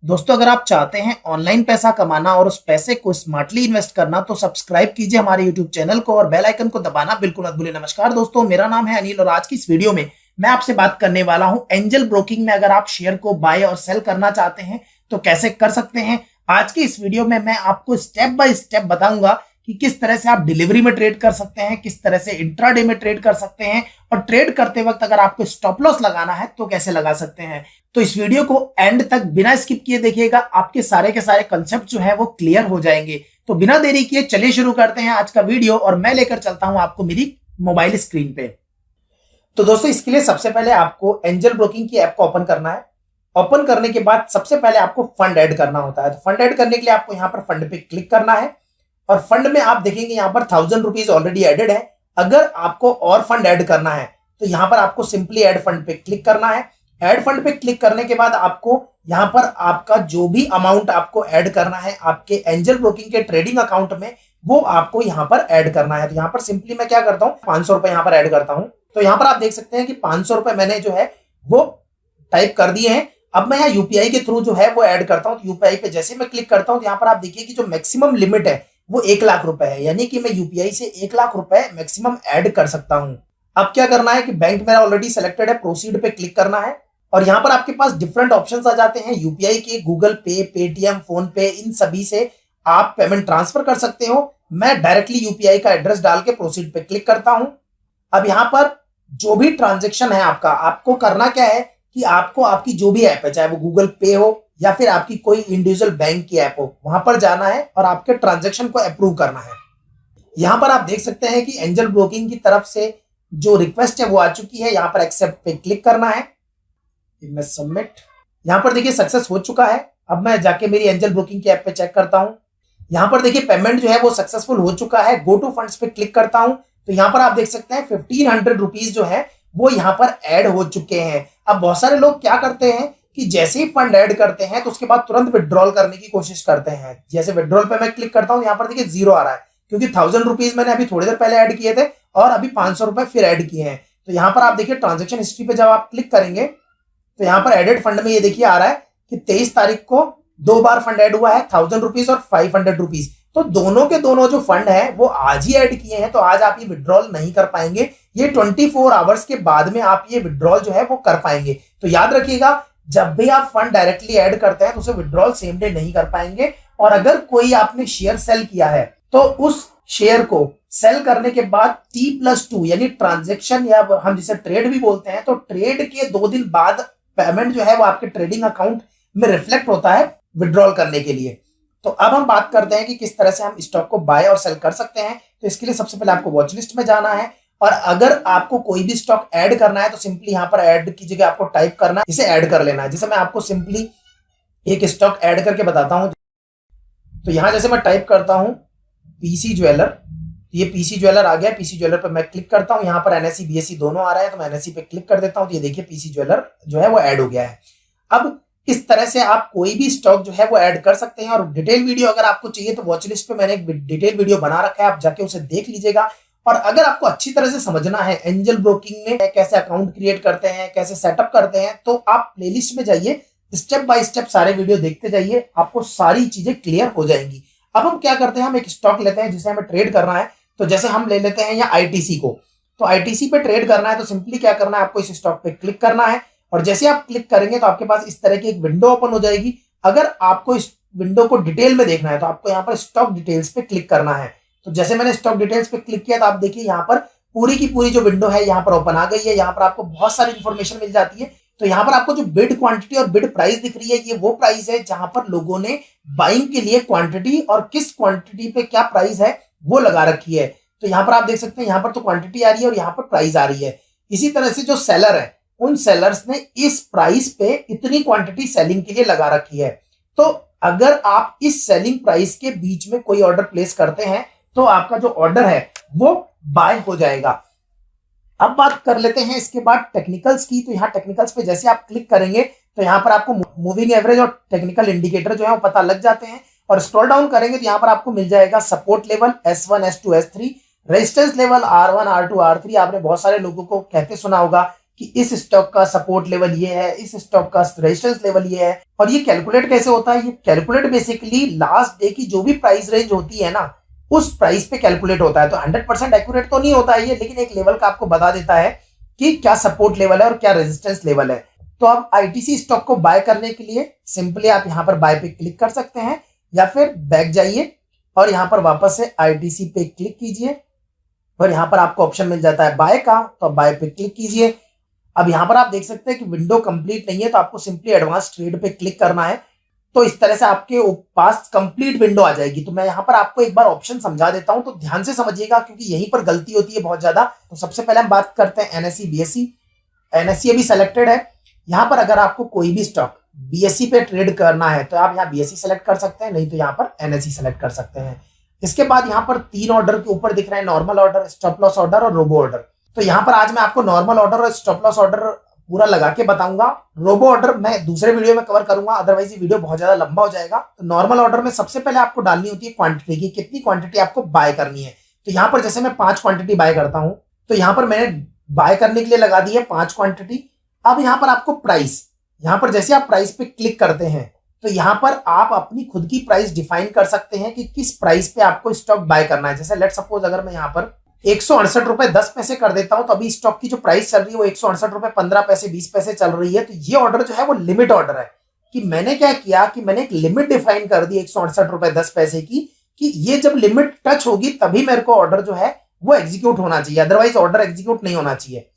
दोस्तों, अगर आप चाहते हैं ऑनलाइन पैसा कमाना और उस पैसे को स्मार्टली इन्वेस्ट करना तो सब्सक्राइब कीजिए हमारे यूट्यूब चैनल को और बेल आइकन को दबाना बिल्कुल मत भूलिए। नमस्कार दोस्तों, मेरा नाम है अनिल और आज की इस वीडियो में मैं आपसे बात करने वाला हूं एंजल ब्रोकिंग में अगर आप शेयर को बाय और सेल करना चाहते हैं तो कैसे कर सकते हैं। आज की इस वीडियो में मैं आपको स्टेप बाय स्टेप बताऊंगा कि किस तरह से आप डिलीवरी में ट्रेड कर सकते हैं, किस तरह से इंट्राडे में ट्रेड कर सकते हैं और ट्रेड करते वक्त अगर आपको स्टॉप लॉस लगाना है तो कैसे लगा सकते हैं। तो इस वीडियो को एंड तक बिना स्किप किए देखिएगा, आपके सारे के सारे कंसेप्ट जो है वो क्लियर हो जाएंगे। तो बिना देरी किए चलिए शुरू करते हैं आज का वीडियो और मैं लेकर चलता हूं आपको मेरी मोबाइल स्क्रीन पे। तो दोस्तों, इसके लिए सबसे पहले आपको एंजल ब्रोकिंग की ऐप को ओपन करना है। ओपन करने के बाद सबसे पहले आपको फंड ऐड करना होता है। तो फंड ऐड करने के लिए आपको यहाँ पर फंड पे क्लिक करना है और फंड में आप देखेंगे यहाँ पर 1000 रुपीज ऑलरेडी एडेड है। अगर आपको और फंड ऐड करना है तो यहाँ पर आपको सिंपली ऐड फंड पे क्लिक करना है। ऐड फंड पे क्लिक करने के बाद आपको यहाँ पर आपका जो भी अमाउंट आपको ऐड करना है आपके एंजल ब्रोकिंग के ट्रेडिंग अकाउंट में वो आपको यहाँ पर ऐड करना है। तो यहाँ पर सिंपली मैं क्या करता हूँ, 500 रुपए यहाँ पर ऐड करता हूँ। तो यहाँ पर आप देख सकते हैं कि 500 रुपए मैंने जो है वो टाइप कर दिए हैं। अब मैं यहाँ यूपीआई के थ्रू जो है वो ऐड करता हूँ। तो यूपीआई पे जैसे मैं क्लिक करता हूँ तो यहाँ पर आप देखिए कि जो मैक्सिमम लिमिट है वो 1 लाख रुपए है, यानी कि मैं यूपीआई से 1 लाख रुपए मैक्सिमम ऐड कर सकता हूं। अब क्या करना है कि बैंक मेरा ऑलरेडी सिलेक्टेड है, प्रोसीड पे क्लिक करना है और यहां पर आपके पास डिफरेंट ऑप्शंस आ जाते हैं यूपीआई के, गूगल पे, पेटीएम, फोन पे, इन सभी से आप पेमेंट ट्रांसफर कर सकते हो। मैं डायरेक्टली यूपीआई का एड्रेस डाल के प्रोसीड पे क्लिक करता हूं। अब यहां पर जो भी ट्रांजेक्शन है आपका, आपको करना क्या है कि आपको आपकी जो भी ऐप है, चाहे वो गूगल पे हो या फिर आपकी कोई इंडिविजुअल बैंक की ऐप हो, वहां पर जाना है और आपके ट्रांजैक्शन को अप्रूव करना है। यहां पर आप देख सकते हैं कि एंजल ब्रोकिंग की तरफ से जो रिक्वेस्ट है वो आ चुकी है। यहां पर एक्सेप्ट पे क्लिक करना है, मैं सबमिट। यहां पर देखिए सक्सेस हो चुका है। अब मैं जाके मेरी एंजल ब्रोकिंग की ऐप पे चेक करता हूं। यहां पर देखिए पेमेंट जो है वो सक्सेसफुल हो चुका है। गो टू फंड्स पे क्लिक करता हूं तो यहां पर आप देख सकते हैं 1500 रुपीज जो है वो यहां पर ऐड हो चुके हैं। अब बहुत सारे लोग क्या करते हैं कि जैसे ही फंड ऐड करते हैं तो उसके बाद तुरंत विड्रॉल करने की कोशिश करते हैं। जैसे विड्रॉल पे मैं क्लिक करता हूं, यहाँ पर देखिए 0 आ रहा है क्योंकि 1000 रुपीज मैंने अभी थोड़ी देर पहले ऐड किए थे और अभी 500 रुपए फिर ऐड किए हैं। तो यहाँ पर आप देखिए ट्रांजेक्शन हिस्ट्री पे जब आप क्लिक करेंगे तो यहाँ पर एडेड फंड में ये देखिए आ रहा है कि 23 तारीख को 2 बार फंड ऐड हुआ है, 1000 रुपीज और 500 रुपीज। तो दोनों के दोनों जो फंड है वो आज ही ऐड किए हैं, तो आज आप ये विड्रॉल नहीं कर पाएंगे। ये 24 आवर्स के बाद में आप ये विड्रॉल जो है वो कर पाएंगे। तो याद रखिएगा, जब भी आप फंड डायरेक्टली ऐड करते हैं तो उसे विड्रॉल सेम डे नहीं कर पाएंगे। और अगर कोई आपने शेयर सेल किया है तो उस शेयर को सेल करने के बाद T+2 यानी ट्रांजेक्शन या हम जिसे ट्रेड भी बोलते हैं, तो ट्रेड के 2 दिन बाद पेमेंट जो है वो आपके ट्रेडिंग अकाउंट में रिफ्लेक्ट होता है विड्रॉल करने के लिए। तो अब हम बात करते हैं कि किस तरह से हम स्टॉक को बाय और सेल कर सकते हैं। तो इसके लिए सबसे पहले आपको वॉच लिस्ट में जाना है और अगर आपको कोई भी स्टॉक ऐड करना है तो सिंपली यहाँ पर ऐड की जगह आपको टाइप करना है, इसे ऐड कर लेना है। जैसे मैं आपको सिंपली एक स्टॉक ऐड करके बताता हूं। तो यहां जैसे मैं टाइप करता हूं पीसी ज्वेलर, ये पीसी ज्वेलर आ गया। पीसी ज्वेलर पर मैं क्लिक करता हूं, यहाँ पर एनएससी बीएससी दोनों आ रहा है तो मैं एनएससी पे क्लिक कर देता हूं। तो ये देखिए पीसी ज्वेलर जो है वो ऐड हो गया है। अब इस तरह से आप कोई भी स्टॉक जो है वो ऐड कर सकते हैं और डिटेल वीडियो अगर आपको चाहिए तो वॉच लिस्ट पे मैंने एक डिटेल वीडियो बना रखा है, आप जाके उसे देख लीजिएगा। और अगर आपको अच्छी तरह से समझना है एंजल ब्रोकिंग में कैसे अकाउंट क्रिएट करते हैं, कैसे सेटअप करते हैं, तो आप प्लेलिस्ट में जाइए, स्टेप बाय स्टेप सारे वीडियो देखते जाइए, आपको सारी चीजें क्लियर हो जाएंगी। अब हम क्या करते हैं, हम एक स्टॉक लेते हैं जिसे हमें ट्रेड करना है। तो जैसे हम ले लेते हैं या आईटीसी को, तो आईटीसी पे ट्रेड करना है तो सिंपली क्या करना है, आपको इस स्टॉक पे क्लिक करना है और जैसे आप क्लिक करेंगे तो आपके पास इस तरह की एक विंडो ओपन हो जाएगी। अगर आपको इस विंडो को डिटेल में देखना है तो आपको यहाँ पर स्टॉक डिटेल्स पे क्लिक करना है। तो जैसे मैंने स्टॉक डिटेल्स पे क्लिक किया तो आप देखिए यहाँ पर पूरी की पूरी जो विंडो है यहाँ पर ओपन आ गई है। यहाँ पर आपको बहुत सारी इंफॉर्मेशन मिल जाती है। तो यहाँ पर आपको जो बिड क्वांटिटी और बिड प्राइस दिख रही है, ये वो प्राइस है जहां पर लोगों ने बाइंग के लिए क्वांटिटी और किस क्वांटिटी पे क्या प्राइस है वो लगा रखी है। तो यहाँ पर आप देख सकते हैं यहाँ पर तो क्वांटिटी आ रही है और यहाँ पर प्राइस आ रही है। इसी तरह से जो सेलर है उन सेलर्स ने इस प्राइस पे इतनी क्वांटिटी सेलिंग के लिए लगा रखी है। तो अगर आप इस सेलिंग प्राइस के बीच में कोई ऑर्डर प्लेस करते हैं तो आपका जो ऑर्डर है वो बाय हो जाएगा। अब बात कर लेते हैं इसके बाद टेक्निकल्स की। तो यहाँ टेक्निकल्स पे जैसे आप क्लिक करेंगे तो यहाँ पर आपको मूविंग एवरेज और टेक्निकल इंडिकेटर जो है वो पता लग जाते हैं और स्क्रॉल डाउन करेंगे तो यहाँ पर आपको मिल जाएगा support level S1 S2 S3, resistance level R1 R2 R3। आपने बहुत सारे लोगों को कहते सुना होगा कि इस स्टॉक का सपोर्ट लेवल ये है, इस स्टॉक का रेजिस्टेंस लेवल ये है। और ये कैलकुलेट कैसे होता है? ये कैलकुलेट बेसिकली लास्ट डे की जो भी प्राइस रेंज होती है ना, उस प्राइस पे कैलकुलेट होता है। तो 100% एक्यूरेट तो नहीं होता है ये, लेकिन एक लेवल का आपको बता देता है कि क्या सपोर्ट लेवल है और क्या रेजिस्टेंस लेवल है। तो आप आईटीसी स्टॉक को बाय करने के लिए सिंपली आप यहाँ पर बाय पे क्लिक कर सकते हैं, या फिर बैक जाइए और यहाँ पर वापस से आईटीसी पे क्लिक कीजिए और यहाँ पर आपको ऑप्शन मिल जाता है बाय का, तो आप बाय पे क्लिक कीजिए। अब यहाँ पर आप देख सकते हैं कि विंडो कंप्लीट नहीं है, तो आपको सिंपली एडवांस ट्रेड पे क्लिक करना है। तो इस तरह से आपके पास कंप्लीट विंडो आ जाएगी। तो मैं यहाँ पर आपको एक बार ऑप्शन समझा देता हूँ, तो ध्यान से समझिएगा क्योंकि यहीं पर गलती होती है बहुत ज्यादा। तो सबसे पहले हम बात करते हैं एनएसई बीएसई। एनएसई अभी सेलेक्टेड है। यहाँ पर अगर आपको कोई भी स्टॉक बीएसई पे ट्रेड करना है तो आप यहाँ बीएसई सेलेक्ट कर सकते हैं, नहीं तो यहाँ पर एनएसई सेलेक्ट कर सकते हैं। इसके बाद यहाँ पर 3 ऑर्डर के ऊपर दिख रहे हैं, normal order, stop loss order और रोबो ऑर्डर। तो यहाँ पर आज मैं आपको नॉर्मल ऑर्डर और स्टॉप लॉस ऑर्डर पूरा लगा के बताऊंगा। रोबो ऑर्डर मैं दूसरे वीडियो में कवर करूंगा, अदरवाइज ये वीडियो बहुत ज्यादा लंबा हो जाएगा। तो नॉर्मल ऑर्डर में सबसे पहले आपको डालनी होती है क्वांटिटी की, कितनी क्वांटिटी आपको बाय करनी है। तो यहाँ पर जैसे मैं 5 क्वांटिटी बाय करता हूं, तो यहाँ पर मैंने बाय करने के लिए लगा दी है 5 क्वांटिटी। अब यहाँ पर आपको प्राइस, यहाँ पर जैसे आप प्राइस पे क्लिक करते हैं तो यहाँ पर आप अपनी खुद की प्राइस डिफाइन कर सकते हैं कि किस प्राइस पे आपको स्टॉक बाय करना है। जैसे लेट सपोज अगर मैं यहाँ पर 168 रुपए 10 पैसे कर देता हूं, तो अभी स्टॉक की जो प्राइस चल रही है वो 168 रुपए 15 पैसे 20 पैसे चल रही है। तो ये ऑर्डर जो है वो लिमिट ऑर्डर है। कि मैंने क्या किया कि मैंने एक लिमिट डिफाइन कर दी 168 रुपए 10 पैसे की, कि ये जब लिमिट टच होगी तभी मेरे को ऑर्डर जो है वो एग्जीक्यूट होना चाहिए, अदरवाइज ऑर्डर एग्जीक्यूट नहीं होना चाहिए।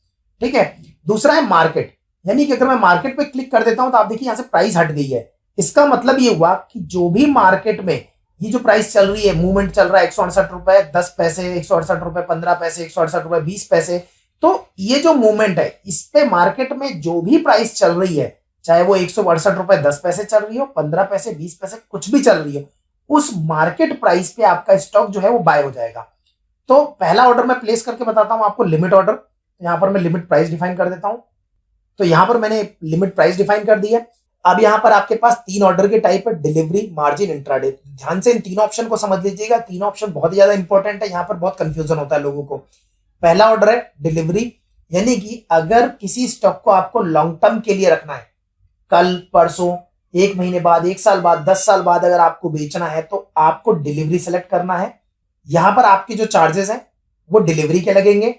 ठीक है। दूसरा है मार्केट, यानी कि अगर मैं मार्केट पे क्लिक कर देता हूं तो आप देखिए यहाँ से प्राइस हट गई है। इसका मतलब ये हुआ कि जो भी मार्केट में ये जो प्राइस चल रही है, मूवमेंट चल रहा है 168 रुपए 10 पैसे, 168 रुपए 15 पैसे, 168 रुपए 20 पैसे, तो ये जो मूवमेंट है इस पे मार्केट में जो भी प्राइस चल रही है, चाहे वो 168 रुपए 10 पैसे चल रही हो, 15 पैसे, 20 पैसे, कुछ भी चल रही हो, उस मार्केट प्राइस पे आपका स्टॉक जो है वो बाय हो जाएगा। तो पहला ऑर्डर मैं प्लेस करके बताता हूं आपको, लिमिट ऑर्डर। यहाँ पर मैं लिमिट प्राइस डिफाइन कर देता हूं। तो यहां पर मैंने लिमिट प्राइस डिफाइन कर दी है। अब यहां पर आपके पास 3 ऑर्डर के टाइप है, डिलीवरी, मार्जिन, इंट्राडे। ध्यान से इन तीनों ऑप्शन को समझ लीजिएगा, तीनों ऑप्शन बहुत ज्यादा इंपॉर्टेंट है। यहां पर बहुत कंफ्यूजन होता है लोगों को। पहला ऑर्डर है डिलीवरी, यानी कि अगर किसी स्टॉक को आपको लॉन्ग टर्म के लिए रखना है, कल परसों, 1 महीने बाद, 1 साल बाद, 10 साल बाद अगर आपको बेचना है तो आपको डिलीवरी सेलेक्ट करना है। यहां पर आपके जो चार्जेस हैं वो डिलीवरी के लगेंगे।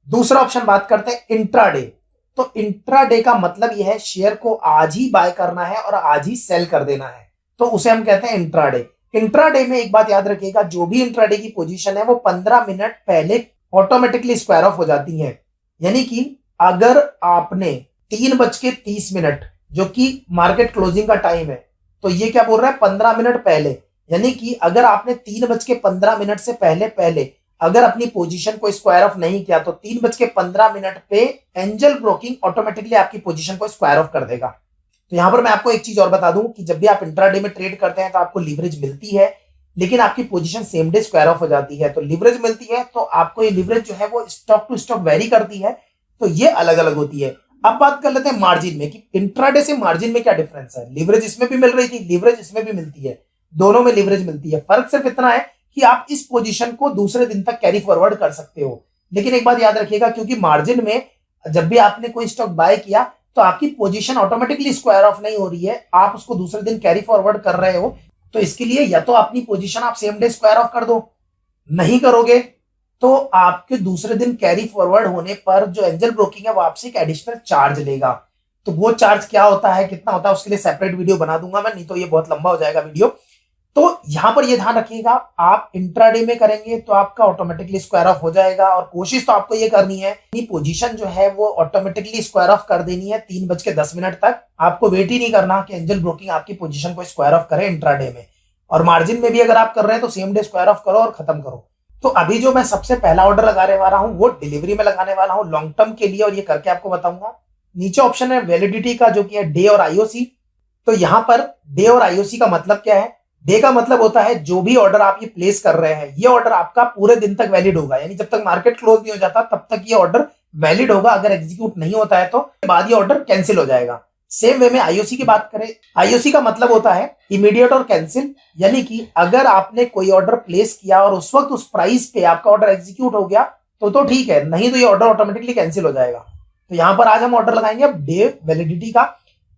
दूसरा ऑप्शन बात करते हैं इंट्राडे। तो इंट्राडे का मतलब यह है शेयर को आज ही बाय करना है और आज ही सेल कर देना है, तो उसे हम कहते हैं इंट्राडे। इंट्राडे में एक बात याद रखिएगा, जो भी इंट्राडे की पोजीशन है वो 15 मिनट पहले ऑटोमेटिकली स्क्वायर ऑफ हो जाती है। यानी कि अगर आपने 3:30 जो कि मार्केट क्लोजिंग का टाइम है, तो ये क्या बोल रहा है 15 मिनट पहले, यानी कि अगर आपने 3:15 से पहले अगर अपनी पोजीशन को स्क्वायर ऑफ नहीं किया तो 3:15 पे एंजल ब्रोकिंग ऑटोमेटिकली आपकी पोजीशन को स्क्वायर ऑफ कर देगा। तो यहां पर मैं आपको एक चीज और बता दूं कि जब भी आप इंट्राडे में ट्रेड करते हैं तो आपको लीवरेज मिलती है, लेकिन आपकी position same day square of हो जाती है। तो लीवरेज मिलती है तो आपको ये लीवरेज जो है वो स्टॉक टू स्टॉक वेरी करती है, तो ये अलग अलग होती है। अब बात कर लेते हैं मार्जिन में कि इंट्राडे से मार्जिन में क्या डिफरेंस है। लीवरेज इसमें भी मिल रही थी, लीवरेज इसमें भी मिलती है, दोनों में लीवरेज मिलती है। फर्क सिर्फ इतना है कि आप इस पोजीशन को दूसरे दिन तक कैरी फॉरवर्ड कर सकते हो। लेकिन एक बात याद रखिएगा, क्योंकि मार्जिन में जब भी आपने कोई स्टॉक बाय किया तो आपकी पोजीशन ऑटोमेटिकली स्क्वायर ऑफ नहीं हो रही है, आप उसको दूसरे दिन कैरी फॉरवर्ड कर रहे हो। तो इसके लिए या तो अपनी पोजीशन आप सेम डे स्क्वायर ऑफ कर दो, नहीं करोगे तो आपके दूसरे दिन कैरी फॉरवर्ड होने पर जो एंजल ब्रोकिंग है वो आपसे एक एडिशनल चार्ज लेगा। तो वो चार्ज क्या होता है, कितना होता है, उसके लिए सेपरेट वीडियो बना दूंगा मैं, नहीं तो ये बहुत लंबा हो जाएगा वीडियो। तो यहां पर ये ध्यान रखिएगा, आप इंट्राडे में करेंगे तो आपका ऑटोमेटिकली स्क्वायर ऑफ हो जाएगा, और कोशिश तो आपको ये करनी है कि पोजीशन जो है वो ऑटोमेटिकली स्क्वायर ऑफ कर देनी है 3:10 तक। आपको वेट ही नहीं करना कि एंजल ब्रोकिंग आपकी पोजीशन को स्क्वायर ऑफ करे इंट्राडे में। और मार्जिन में भी अगर आप कर रहे हैं तो सेम डे स्क्वायर ऑफ करो और खत्म करो। तो अभी जो मैं सबसे पहला ऑर्डर लगाने वाला हूं वो डिलीवरी में लगाने वाला हूं लॉन्ग टर्म के लिए, और ये करके आपको बताऊंगा। नीचे ऑप्शन है वैलिडिटी का, जो कि है डे और आईओसी। तो यहां पर डे और आईओसी का मतलब क्या है? डे का मतलब होता है जो भी ऑर्डर आप ये प्लेस कर रहे हैं, ये ऑर्डर आपका पूरे दिन तक वैलिड होगा, यानी जब तक मार्केट क्लोज नहीं हो जाता तब तक ये ऑर्डर वैलिड होगा। अगर एग्जीक्यूट नहीं होता है तो बाद ये ऑर्डर कैंसिल हो जाएगा। सेम वे में आईओसी की बात करें, आईओसी का मतलब होता है इमीडिएट और कैंसिल, यानी कि अगर आपने कोई ऑर्डर प्लेस किया और उस वक्त उस प्राइस पे आपका ऑर्डर एग्जीक्यूट हो गया तो ठीक है, नहीं तो ये ऑर्डर ऑटोमेटिकली कैंसिल हो जाएगा। तो यहां पर आज हम ऑर्डर लगाएंगे अब डे वैलिडिटी का।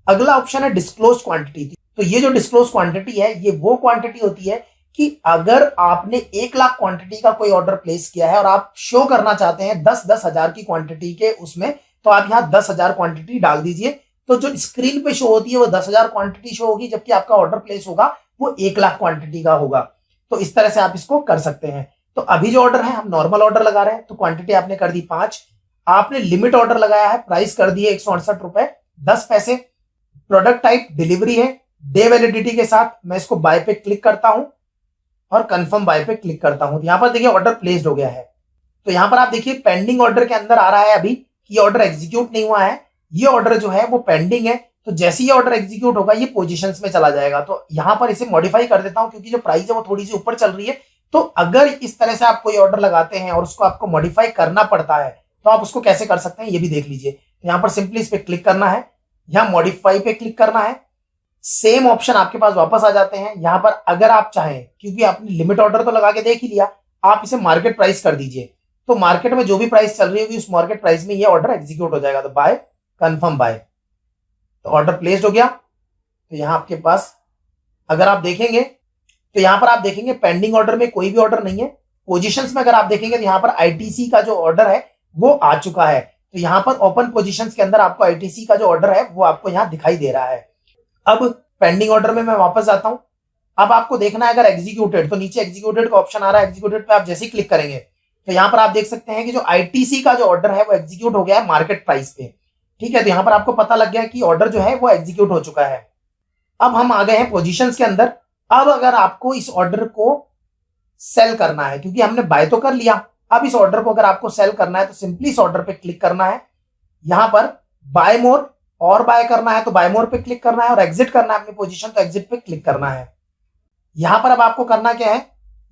अगला ऑप्शन है डिस्क्लोज क्वांटिटी। तो ये जो डिस्क्लोज क्वांटिटी है ये वो क्वांटिटी होती है कि अगर आपने 1 लाख क्वांटिटी का कोई ऑर्डर प्लेस किया है और आप शो करना चाहते हैं 10-10 हजार की क्वांटिटी के उसमें, तो आप यहाँ 10,000 क्वांटिटी डाल दीजिए। तो जो स्क्रीन पे शो होती है वो 10,000 क्वांटिटी शो होगी, जबकि आपका ऑर्डर प्लेस होगा वो 1 लाख क्वांटिटी का होगा। तो इस तरह से आप इसको कर सकते हैं। तो अभी जो ऑर्डर है हम नॉर्मल ऑर्डर लगा रहे हैं, तो क्वांटिटी आपने कर दी 5। आपने लिमिट ऑर्डर लगाया है, प्राइस कर दी है 168 रुपए 10 पैसे। प्रोडक्ट टाइप डिलीवरी है, डे वैलिडिटी के साथ मैं इसको बाय पे क्लिक करता हूं और कंफर्म बाय पे क्लिक करता हूं। यहां पर देखिए ऑर्डर प्लेस्ड हो गया है। तो यहां पर आप देखिए पेंडिंग ऑर्डर के अंदर आ रहा है अभी कि ऑर्डर एग्जीक्यूट नहीं हुआ है, ये ऑर्डर जो है वो पेंडिंग है। तो जैसे ही ऑर्डर एग्जीक्यूट होगा ये पोजीशंस में चला जाएगा। तो यहां पर इसे मॉडिफाई कर देता हूं क्योंकि जो प्राइस है वो थोड़ी सी ऊपर चल रही है। तो अगर इस तरह से आप कोई ऑर्डर लगाते हैं और उसको आपको मॉडिफाई करना पड़ता है तो आप उसको कैसे कर सकते हैं ये भी देख लीजिए। तो यहां पर सिंपली इस पे क्लिक करना है, यहां मॉडिफाई पे क्लिक करना है, सेम ऑप्शन आपके पास वापस आ जाते हैं। यहां पर अगर आप चाहें, क्योंकि आपने लिमिट ऑर्डर तो लगा के देख ही लिया, आप इसे मार्केट प्राइस कर दीजिए। तो मार्केट में जो भी प्राइस चल रही होगी उस मार्केट प्राइस में ये ऑर्डर एग्जीक्यूट हो जाएगा। तो बाय, कंफर्म बाय, तो ऑर्डर प्लेस्ड हो गया। तो यहां आपके पास अगर आप देखेंगे तो यहां पर आप देखेंगे पेंडिंग ऑर्डर में कोई भी ऑर्डर नहीं है। पोजीशंस में अगर आप देखेंगे तो यहां पर आईटीसी का जो ऑर्डर है वो आ चुका है। तो यहां पर ओपन पोजीशंस के अंदर आपको आईटीसी का जो ऑर्डर है वो आपको यहां दिखाई दे रहा है। अब पेंडिंग ऑर्डर में मैं वापस जाता हूं। अब आपको देखना है अगर एग्जीक्यूटेड, तो नीचे एग्जीक्यूटेड का ऑप्शन आ रहा है, एग्जीक्यूटेड पे आप जैसे ही क्लिक करेंगे तो यहां पर आप देख सकते हैं कि जो आईटीसी का जो ऑर्डर है वो एग्जीक्यूट हो गया है मार्केट प्राइस पे। ठीक है, तो यहां पर आपको पता लग गया कि ऑर्डर जो है वो एग्जीक्यूट हो चुका है। अब हम आ गए हैं पोजीशंस के अंदर। अब अगर आपको इस ऑर्डर को सेल करना है, क्योंकि हमने बाय तो कर लिया, अब इस ऑर्डर को अगर आपको सेल करना है तो सिंपली इस ऑर्डर पे क्लिक करना है, यहां पर बाय मोर और बाय करना है तो बाय मोर पे क्लिक करना है, और एग्जिट करना है अपनी पोजीशन तो एग्जिट पे क्लिक करना है। यहां पर अब आपको करना क्या है,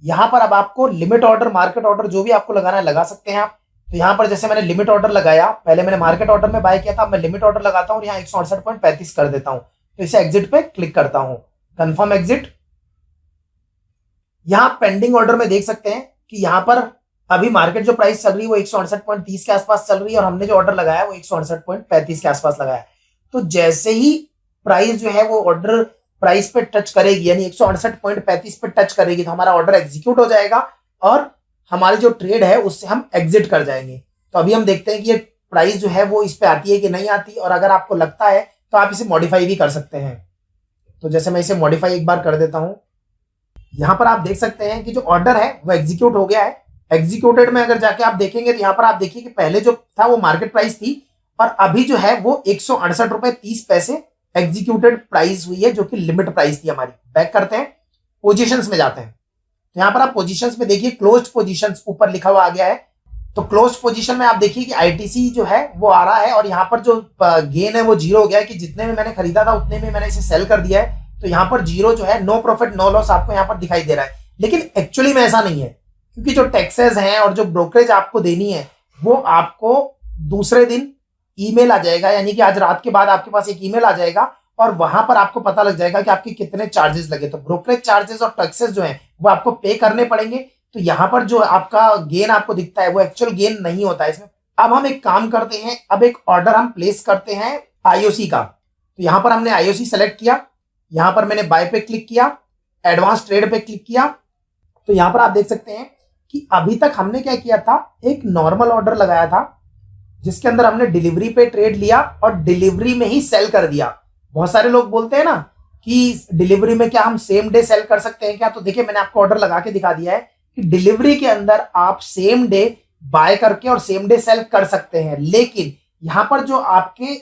यहां पर अब आपको लिमिट ऑर्डर, मार्केट ऑर्डर जो भी आपको लगाना है लगा सकते हैं आप। तो यहां पर जैसे मैंने लिमिट ऑर्डर लगाया, पहले मैंने मार्केट ऑर्डर में बाय किया था, अब मैं लिमिट ऑर्डर लगाता हूं और यहाँ 168.35 कर देता हूं। तो इसे एग्जिट पे क्लिक करता हूं, कंफर्म एग्जिट। यहां पेंडिंग ऑर्डर में देख सकते हैं कि यहां पर अभी मार्केट जो प्राइस चल रही है वो 168.30 के आसपास चल रही है और हमने जो ऑर्डर लगाया वो 168.35 के आसपास लगाया। तो जैसे ही प्राइस जो है वो ऑर्डर प्राइस पे टच करेगी, यानी 168.35 पे टच करेगी, तो हमारा ऑर्डर एग्जीक्यूट हो जाएगा और हमारी जो ट्रेड है उससे हम एग्जिट कर जाएंगे। तो अभी हम देखते हैं कि ये प्राइस जो है वो इस पे आती है कि नहीं आती, और अगर आपको लगता है तो आप इसे मॉडिफाई भी कर सकते हैं। तो जैसे मैं इसे मॉडिफाई एक बार कर देता हूं, यहां पर आप देख सकते हैं कि जो ऑर्डर है वो एग्जीक्यूट हो गया है। एग्जीक्यूटेड में अगर जाके आप देखेंगे तो यहां पर आप देखिए कि पहले जो था वो मार्केट प्राइस थी और अभी जो है वो 168.30 एग्जीक्यूटेड प्राइस हुई है, जो कि लिमिट प्राइस थी हमारी। बैक करते हैं, पोजीशंस में जाते हैं। तो यहां पर आप पोजीशंस में देखिए क्लोज्ड पोजीशंस ऊपर लिखा हुआ आ गया है। तो क्लोज्ड पोजीशन में आप देखिए कि आईटीसी जो है वो आ रहा है और यहाँ पर जो गेन है वो 0 हो गया है कि जितने में मैंने खरीदा था उतने में मैंने इसे सेल कर दिया है। तो यहाँ पर 0 जो है, नो प्रॉफिट नो लॉस आपको यहाँ पर दिखाई दे रहा है। लेकिन एक्चुअली में ऐसा नहीं है, क्योंकि जो टैक्सेस हैं और जो ब्रोकरेज आपको देनी है वो आपको दूसरे दिन ईमेल आ जाएगा, यानी कि आज रात के बाद आपके पास एक ईमेल आ जाएगा और वहां पर आपको पता लग जाएगा कि आपके कितने चार्जेस लगे। तो ब्रोकरेज चार्जेस और टैक्सेस जो है वो आपको पे करने पड़ेंगे। तो यहाँ पर जो आपका गेन आपको दिखता है वो एक्चुअल गेन नहीं होता है इसमें। अब हम एक काम करते हैं, अब एक ऑर्डर हम प्लेस करते हैं आईओसी का। तो यहाँ पर हमने आईओसी सेलेक्ट किया, यहाँ पर मैंने बाय पे क्लिक किया, एडवांस ट्रेड पे क्लिक किया। तो यहाँ पर आप देख सकते हैं कि अभी तक हमने क्या किया था, एक नॉर्मल ऑर्डर लगाया था जिसके अंदर हमने डिलीवरी पे ट्रेड लिया और डिलीवरी में ही सेल कर दिया। बहुत सारे लोग बोलते हैं ना कि डिलीवरी में क्या हम सेम डे सेल कर सकते हैं क्या, तो देखिए मैंने आपको ऑर्डर लगा के दिखा दिया है कि डिलीवरी के अंदर आप सेम डे बाय करके और सेम डे सेल कर सकते हैं। लेकिन यहां पर जो आपके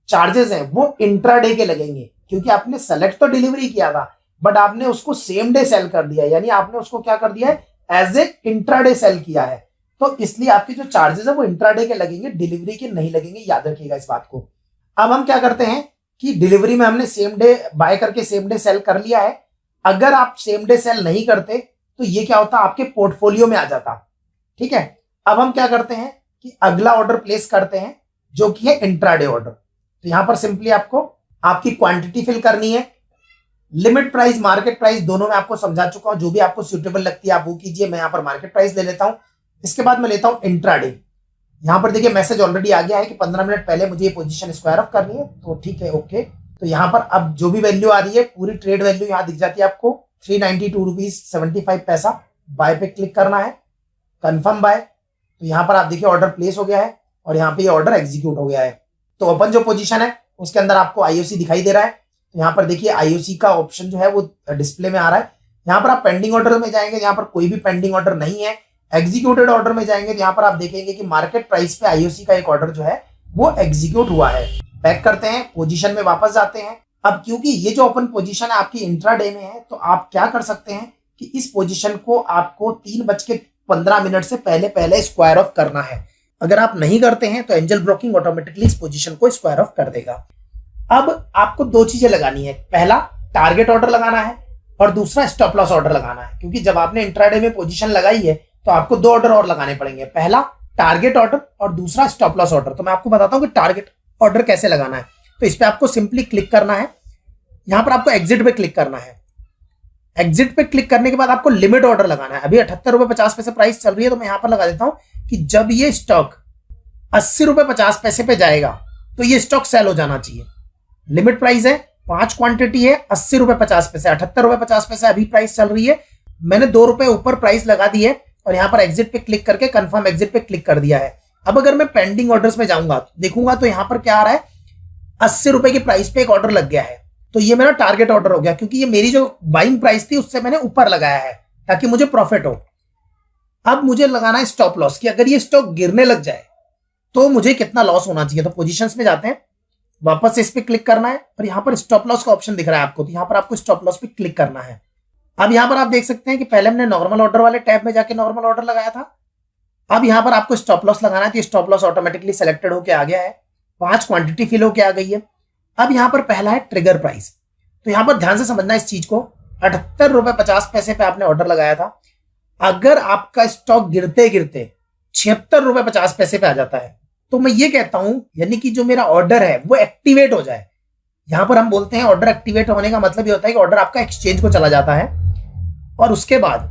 चार्जेस हैं वो इंट्राडे के लगेंगे, क्योंकि आपने सेलेक्ट तो डिलीवरी किया था बट आपने उसको सेम डे सेल कर दिया, यानी आपने उसको क्या कर दिया है, एज ए इंट्राडे सेल किया है। तो इसलिए आपके जो चार्जेस है वो इंट्राडे के लगेंगे, डिलीवरी के नहीं लगेंगे, याद रखिएगा इस बात को। अब हम क्या करते हैं कि डिलीवरी में हमने सेम डे बाय करके सेम डे सेल कर लिया है। अगर आप सेम डे सेल नहीं करते तो ये क्या होता, आपके पोर्टफोलियो में आ जाता। ठीक है, अब हम क्या करते हैं कि अगला ऑर्डर प्लेस करते हैं जो कि है इंट्राडे ऑर्डर। तो यहां पर सिंपली आपको आपकी क्वांटिटी फिल करनी है। लिमिट प्राइस, मार्केट प्राइस दोनों में आपको समझा चुका हूं, जो भी आपको सुटेबल लगती है आप वो कीजिए। मैं यहां पर मार्केट प्राइस ले लेता हूं। इसके बाद मैं लेता हूं इंट्राडे। यहाँ पर देखिए मैसेज ऑलरेडी आ गया है कि 15 मिनट पहले मुझे ये पोजीशन स्क्वायर ऑफ करनी है, तो ठीक है, ओके। तो यहाँ पर अब जो भी वैल्यू आ रही है पूरी ट्रेड वैल्यू यहाँ दिख जाती है आपको, 392.75 बाय पे क्लिक करना है, कंफर्म बाय। तो यहाँ पर आप देखिए ऑर्डर प्लेस हो गया है और यहाँ पे ये ऑर्डर एग्जीक्यूट हो गया है। तो ओपन जो पोजीशन है उसके अंदर आपको आईओसी दिखाई दे रहा है। तो यहाँ पर देखिए आईओसी का ऑप्शन जो है वो डिस्प्ले में आ रहा है। यहाँ पर आप पेंडिंग ऑर्डर में जाएंगे, यहाँ पर कोई भी पेंडिंग ऑर्डर नहीं है। एग्जीक्यूटेड ऑर्डर में जाएंगे तो यहाँ पर आप देखेंगे कि मार्केट प्राइस पे आईओसी का एक ऑर्डर जो है वो एग्जीक्यूट हुआ है। बैक करते हैं, पोजीशन में वापस जाते हैं। अब क्योंकि ये जो ओपन पोजीशन है आपकी इंट्राडे में है, तो आप क्या कर सकते हैं कि इस पोजीशन को आपको 3:15 से पहले पहले स्क्वायर ऑफ करना है। अगर आप नहीं करते हैं तो एंजल ब्रोकिंग ऑटोमेटिकली इस पोजीशन को स्क्वायर ऑफ कर देगा। अब आपको दो चीजें लगानी है, पहला टारगेट ऑर्डर लगाना है और दूसरा स्टॉप लॉस ऑर्डर लगाना है। क्योंकि जब आपने इंट्राडे में पोजीशन लगाई है तो आपको दो ऑर्डर और लगाने पड़ेंगे, पहला टारगेट ऑर्डर और दूसरा स्टॉप लॉस ऑर्डर। तो मैं आपको बताता हूं कि टारगेट ऑर्डर कैसे लगाना है। तो इस पे आपको सिंपली क्लिक करना है, यहां पर आपको एग्जिट पे क्लिक करना है। एग्जिट पे क्लिक करने के बाद आपको लिमिट ऑर्डर लगाना है। अभी 78.50 प्राइस चल रही है, तो मैं यहां पर लगा देता हूं कि जब ये स्टॉक 80.50 पे जाएगा तो ये स्टॉक सेल हो जाना चाहिए। लिमिट प्राइस है, 5 क्वांटिटी है, 80.50 78.50 अभी प्राइस चल रही है। मैंने ₹2 ऊपर प्राइस लगा दी है और यहाँ पर एग्जिट पे क्लिक करके कंफर्म एग्जिट पे क्लिक कर दिया है। अब अगर मैं पेंडिंग ऑर्डर्स में जाऊंगा देखूंगा तो यहाँ पर क्या आ रहा है, ₹80 की प्राइस पे एक ऑर्डर लग गया है। तो ये मेरा टारगेट ऑर्डर हो गया, क्योंकि ये मेरी जो बाइंग प्राइस थी उससे मैंने ऊपर लगाया है ताकि मुझे प्रॉफिट हो। अब मुझे लगाना है स्टॉप लॉस कि अगर ये स्टॉक गिरने लग जाए तो मुझे कितना लॉस होना चाहिए। तो पोजीशंस में जाते हैं, वापस से इस पे क्लिक करना है और यहाँ पर स्टॉप लॉस का ऑप्शन दिख रहा है आपको, तो यहाँ पर आपको स्टॉप लॉस पे क्लिक करना है। अब यहाँ पर आप देख सकते हैं कि पहले हमने नॉर्मल ऑर्डर वाले टैब में जाके नॉर्मल ऑर्डर लगाया था। अब यहाँ पर आपको स्टॉप लॉस लगाना है, तो स्टॉप लॉस ऑटोमेटिकली सेलेक्टेड होके आ गया है, 5 क्वांटिटी फिल होके आ गई है। अब यहाँ पर पहला है ट्रिगर प्राइस, तो यहाँ पर ध्यान से समझना इस चीज को, 78.50 पे आपने ऑर्डर लगाया था। अगर आपका स्टॉक गिरते गिरते 76.50 पे आ जाता है तो मैं ये कहता हूं यानी कि जो मेरा ऑर्डर है वो एक्टिवेट हो जाए। यहां पर हम बोलते हैं ऑर्डर एक्टिवेट होने का मतलब ये होता है कि ऑर्डर आपका एक्सचेंज को चला जाता है और उसके बाद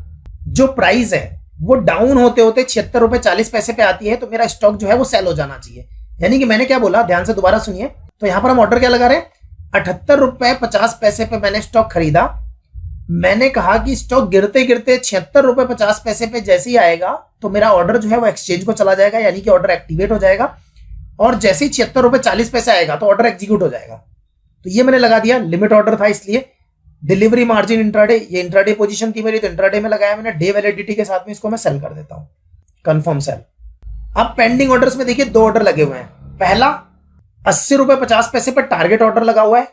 जो प्राइस है वो डाउन होते होते ₹76.40 पे आती है, तो मेरा स्टॉक जो है वो सेल हो जाना चाहिए। यानी कि मैंने क्या बोला, ध्यान से दोबारा सुनिए। तो यहां पर हम ऑर्डर क्या लगा रहे हैं, ₹78.50 पे मैंने स्टॉक खरीदा। मैंने कहा कि स्टॉक गिरते गिरते ₹76.50 पे जैसे ही आएगा तो मेरा ऑर्डर जो है वो एक्सचेंज को चला जाएगा, यानी कि ऑर्डर एक्टिवेट हो जाएगा। और जैसे ही ₹76.40 आएगा तो ऑर्डर एग्जीक्यूट हो जाएगा। तो ये मैंने लगा दिया, लिमिट ऑर्डर था इसलिए। डिलीवरी मार्जिन इंट्राडे, ये इंट्राडे पोजीशन थी मेरी, तो इंट्राडे में लगाया मैंने। डे वैलिडिटी के साथ में इसको मैं सेल कर देता हूं, कंफर्म सेल। अब पेंडिंग ऑर्डर्स में देखिए 2 ऑर्डर लगे हुए हैं। पहला ₹80.50 पर टारगेट ऑर्डर लगा हुआ है,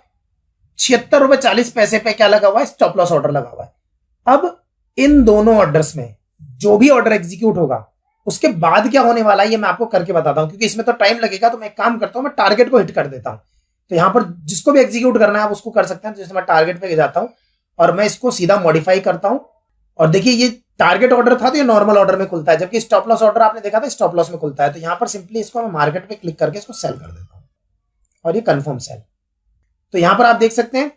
₹76.40 पे क्या लगा हुआ है, स्टॉप लॉस ऑर्डर लगा हुआ है। अब इन दोनों ऑर्डर्स में जो भी ऑर्डर एग्जीक्यूट होगा उसके बाद क्या होने वाला है ये मैं आपको करके बताता हूं, क्योंकि इसमें तो टाइम लगेगा। तो मैं एक काम करता हूं, मैं टारगेट को हिट कर देता हूं। तो यहां पर जिसको भी एग्जीक्यूट करना है आप उसको कर सकते हैं। तो जैसे मैं टारगेट पे जाता हूं और मैं इसको सीधा मॉडिफाई करता हूं और देखिए ये टारगेट ऑर्डर था तो ये नॉर्मल ऑर्डर में खुलता है, जबकि स्टॉप लॉस ऑर्डर आपने देखा था स्टॉप लॉस में खुलता है। तो यहां पर सिंपली इसको मैं मार्केट पे क्लिक करके इसको सेल कर देता हूं और ये कंफर्म सेल। तो यहां पर आप देख सकते हैं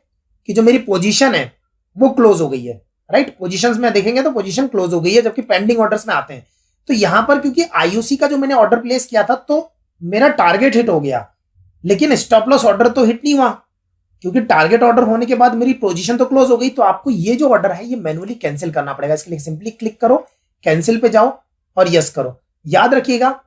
कि जो मेरी पोजीशन है वो क्लोज हो गई है, राइट। पोजीशंस में देखेंगे तो पोजीशन क्लोज हो गई है, जबकि पेंडिंग ऑर्डर्स में आते हैं। तो यहां पर क्योंकि आईओसी का जो मैंने ऑर्डर प्लेस किया था तो मेरा टारगेट हिट हो गया, लेकिन स्टॉप लॉस ऑर्डर तो हिट नहीं हुआ, क्योंकि टारगेट ऑर्डर होने के बाद मेरी पोजीशन तो क्लोज हो गई। तो आपको ये जो ऑर्डर है ये मैन्युअली कैंसिल करना पड़ेगा। इसके लिए सिंपली क्लिक करो, कैंसिल पे जाओ और यस करो। याद रखिएगा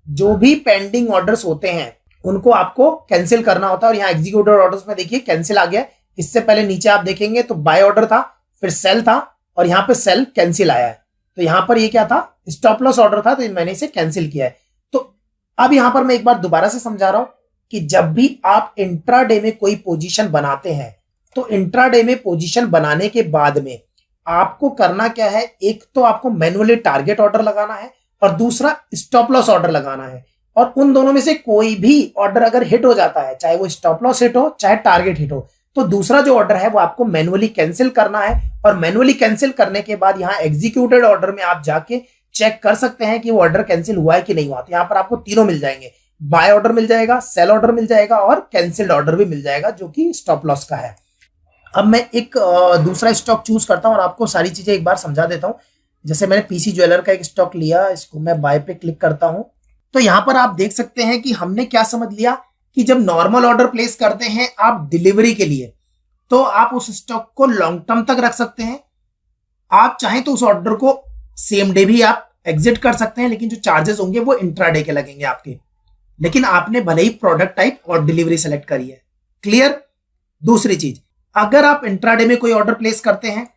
जो भी पेंडिंग ऑर्डर्स होते हैं उनको आपको कैंसिल करना होता है। और यहाँ एग्जीक्यूटेड ऑर्डर्स में देखिए कैंसिल आ गया। इससे पहले नीचे आप देखेंगे तो बाय ऑर्डर था, फिर सेल था और यहाँ पे सेल कैंसिल आया है। तो यहां पर ये क्या था, स्टॉप लॉस ऑर्डर था, तो मैंने इसे कैंसिल किया है। तो अब यहां पर मैं एक बार दोबारा से समझा रहा हूं कि जब भी आप इंट्राडे में कोई पोजीशन बनाते हैं तो इंट्राडे में पोजीशन बनाने के बाद में आपको करना क्या है, एक तो आपको मैन्युअली टारगेट ऑर्डर लगाना है और दूसरा स्टॉप लॉस ऑर्डर लगाना है। और उन दोनों में से कोई भी ऑर्डर अगर हिट हो जाता है, चाहे वो स्टॉप लॉस हिट हो चाहे टारगेट हिट हो, तो दूसरा जो ऑर्डर है वो आपको मैन्युअली कैंसिल करना है। और मैन्युअली कैंसिल करने के बाद यहाँ एग्जीक्यूटेड ऑर्डर में आप जाके चेक कर सकते हैं कि वो ऑर्डर कैंसिल हुआ है कि नहीं हुआ। तो यहाँ पर आपको तीनों मिल जाएंगे, बाय ऑर्डर मिल जाएगा, सेल ऑर्डर मिल जाएगा और कैंसिल्ड ऑर्डर भी मिल जाएगा जो कि स्टॉप लॉस का है। अब मैं एक दूसरा स्टॉक चूज करता हूं और आपको सारी चीजें एक बार समझा देता हूं। जैसे मैंने पीसी ज्वेलर का एक स्टॉक लिया, इसको मैं बाय पे क्लिक करता हूं। तो यहां पर आप देख सकते हैं कि हमने क्या समझ लिया कि जब नॉर्मल ऑर्डर प्लेस करते हैं आप डिलीवरी के लिए, तो आप उस स्टॉक को लॉन्ग टर्म तक रख सकते हैं। आप चाहें तो उस ऑर्डर को सेम डे भी आप एग्जिट कर सकते हैं, लेकिन जो चार्जेस होंगे वो इंट्राडे के लगेंगे आपके। लेकिन आपने भले ही प्रोडक्ट टाइप और डिलीवरी सेलेक्ट करी है। क्लियर। दूसरी चीज, अगर आप इंट्राडे में कोई ऑर्डर प्लेस करते हैं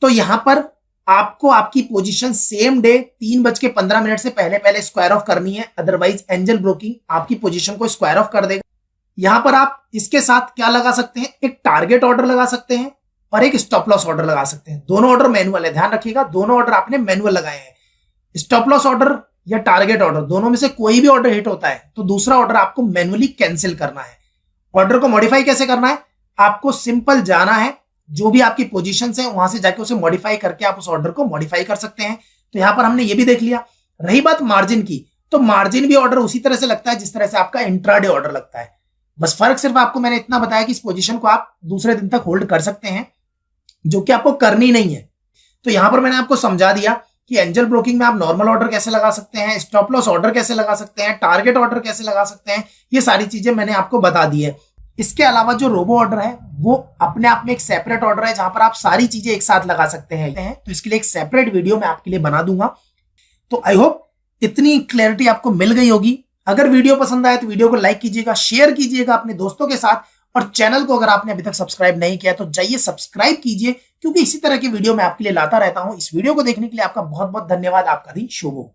तो यहां पर आपको आपकी पोजीशन सेम डे 3:15 से पहले पहले स्क्वायर ऑफ करनी है, अदरवाइज एंजल ब्रोकिंग आपकी पोजीशन को स्क्वायर ऑफ कर देगा। यहां पर आप इसके साथ क्या लगा सकते हैं, एक टारगेट ऑर्डर लगा सकते हैं और एक स्टॉप लॉस ऑर्डर लगा सकते हैं। दोनों ऑर्डर मैनुअल है, ध्यान रखिएगा, दोनों ऑर्डर आपने मैनुअल लगाए हैं। स्टॉप लॉस ऑर्डर या टारगेट ऑर्डर, दोनों में से कोई भी ऑर्डर हिट होता है तो दूसरा ऑर्डर आपको मैनुअली कैंसिल करना है। ऑर्डर को मॉडिफाई कैसे करना है, आपको सिंपल जाना है, जो भी आपकी पोजीशन है वहां से जाके उसे मॉडिफाई करके आप उस ऑर्डर को मॉडिफाई कर सकते हैं। तो यहां पर हमने ये भी देख लिया। रही बात मार्जिन की, तो मार्जिन भी ऑर्डर उसी तरह से लगता है जिस तरह से आपका इंट्राडे ऑर्डर लगता है। बस फर्क सिर्फ आपको मैंने इतना बताया कि इस पोजीशन को आप दूसरे दिन तक होल्ड कर सकते हैं, जो कि आपको करनी नहीं है। तो यहां पर मैंने आपको समझा दिया कि एंजल ब्रोकिंग में आप नॉर्मल ऑर्डर कैसे लगा सकते हैं, स्टॉप लॉस ऑर्डर कैसे लगा सकते हैं, टारगेट ऑर्डर कैसे लगा सकते हैं, ये सारी चीजें मैंने आपको बता दी है। इसके अलावा जो रोबो ऑर्डर है वो अपने आप में एक सेपरेट ऑर्डर है, जहां पर आप सारी चीजें एक साथ लगा सकते हैं। तो इसके लिए एक सेपरेट वीडियो मैं आपके लिए बना दूंगा। तो आई होप इतनी क्लैरिटी आपको मिल गई होगी। अगर वीडियो पसंद आए तो वीडियो को लाइक कीजिएगा, शेयर कीजिएगा अपने दोस्तों के साथ, और चैनल को अगर आपने अभी तक सब्सक्राइब नहीं किया तो जाइए सब्सक्राइब कीजिए, क्योंकि इसी तरह की वीडियो मैं आपके लिए लाता रहता हूं। इस वीडियो को देखने के लिए आपका बहुत बहुत धन्यवाद। आपका दिन शुभ हो।